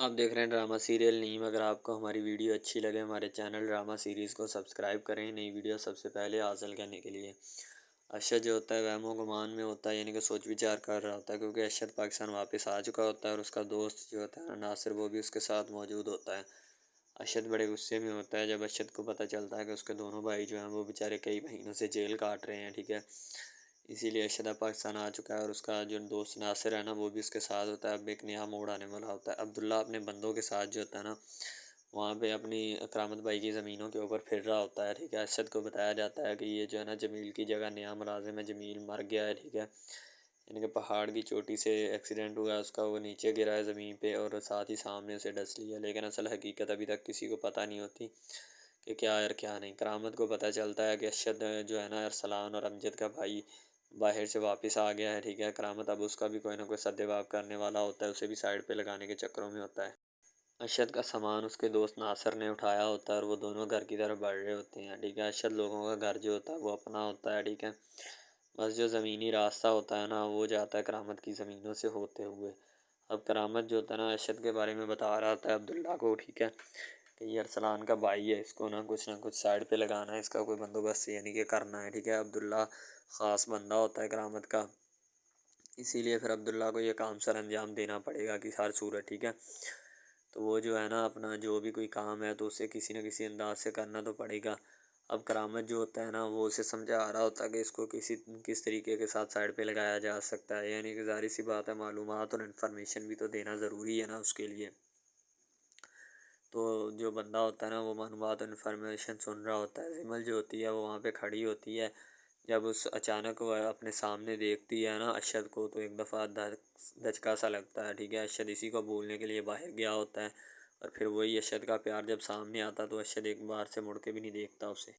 आप देख रहे हैं ड्रामा सीरियल नीम। अगर आपको हमारी वीडियो अच्छी लगे हमारे चैनल ड्रामा सीरीज़ को सब्सक्राइब करें नई वीडियो सबसे पहले हासिल करने के लिए। अरशद जो होता है वहमो गुमान में होता है, यानी कि सोच विचार कर रहा होता है, क्योंकि अरशद पाकिस्तान वापस आ चुका होता है और उसका दोस्त जो होता है ना नासिर, वो भी उसके साथ मौजूद होता है। अरशद बड़े गुस्से में होता है जब अरशद को पता चलता है कि उसके दोनों भाई जो हैं वो बेचारे कई महीनों से जेल काट रहे हैं, ठीक है। इसीलिए अरशद अब पाकिस्तान आ चुका है और उसका जो दोस्त नासिर है ना वो भी उसके साथ होता है। अब एक नया मोड़ आने वाला होता है। अब्दुल्ला अपने बंदों के साथ जो होता है ना वहाँ पे अपनी करामत भाई की ज़मीनों के ऊपर फिर रहा होता है, ठीक है। अरशद को बताया जाता है कि ये जो है ना जमील की जगह नया मुलाजिम है, जमील मर गया है, ठीक है। यानी कि पहाड़ की चोटी से एक्सीडेंट हुआ है उसका, वो नीचे गिरा है ज़मीन पे और साथ ही सामने से डस लिया, लेकिन असल हकीकत अभी तक किसी को पता नहीं होती कि क्या है और क्या नहीं। करामत को पता चलता है कि अरशद जो है ना अरसलान और अमजद का भाई बाहर से वापस आ गया है, ठीक है। करामत अब उसका भी कोई ना कोई सद्देबाब करने वाला होता है, उसे भी साइड पे लगाने के चक्करों में होता है। अरशद का सामान उसके दोस्त नासिर ने उठाया होता है और वो दोनों घर की तरफ बढ़ रहे होते हैं, ठीक है। अरशद लोगों का घर जो होता है वो अपना होता है, ठीक है। बस जो ज़मीनी रास्ता होता है ना वो जाता है करामत की ज़मीनों से होते हुए। अब करामत जो होता है ना अरशद के बारे में बता रहा होता है अब्दुल्ला को, ठीक है, कि ये अरसलान का भाई है, इसको ना कुछ साइड पे लगाना है, इसका कोई बंदोबस्त यानी कि करना है, ठीक है। अब्दुल्ला ख़ास बंदा होता है करामत का, इसीलिए फिर अब्दुल्ला को ये काम सर अंजाम देना पड़ेगा कि हर सूरत, ठीक है। तो वो जो है ना अपना जो भी कोई काम है तो उसे किसी न किसी अंदाज से करना तो पड़ेगा। अब करामत जो होता है ना वो उसे समझा आ रहा होता है कि इसको किस तरीके के साथ साइड पे लगाया जा सकता है, यानी कि ज़ाहिर सी बात है मालूमात और इन्फॉर्मेशन भी तो देना ज़रूरी है ना उसके लिए। तो जो बंदा होता है ना वो मालूमात और इन्फॉर्मेशन सुन रहा होता है। जिमल जो होती है वो वहाँ पे खड़ी होती है। जब उस अचानक वह अपने सामने देखती है ना अरशद को तो एक दफ़ा धचका सा लगता है, ठीक है। अरशद इसी को बोलने के लिए बाहर गया होता है और फिर वही अरशद का प्यार जब सामने आता तो अरशद एक बार से मुड़ के भी नहीं देखता उसे।